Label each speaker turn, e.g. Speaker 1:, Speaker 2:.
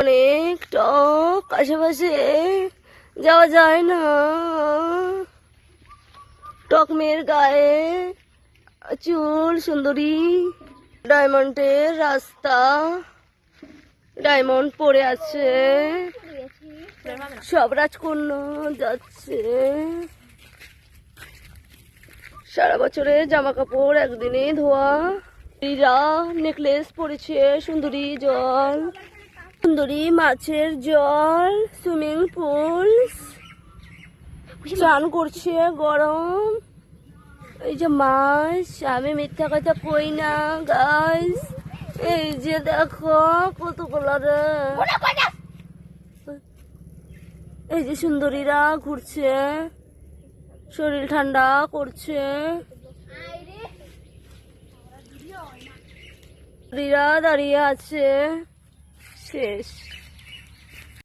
Speaker 1: অনেক টক, আশেপাশে যাওয়া যায় না। টক মেয়ের গায়ে চুল, সুন্দরী। ডায়মন্ডের রাস্তা, ডায়মন্ড পড়ে আছে, সব রাজকন্যা যাচ্ছে। সারা বছরের জামা কাপড় একদিনে ধোয়া। রা নেকলেস পরেছে, সুন্দরী জল, সুন্দরী মাছের জল, সুইমিং পুল, চান করছে, গরম। এই যে মাছ, আমি মিথ্যা কথা কই না গাইস। এই যে দেখো কত কালারের। এই যে সুন্দরীরা ঘুরছে, শরীর ঠান্ডা করছে। সুন্দরীরা দাঁড়িয়ে আছে, শেষ।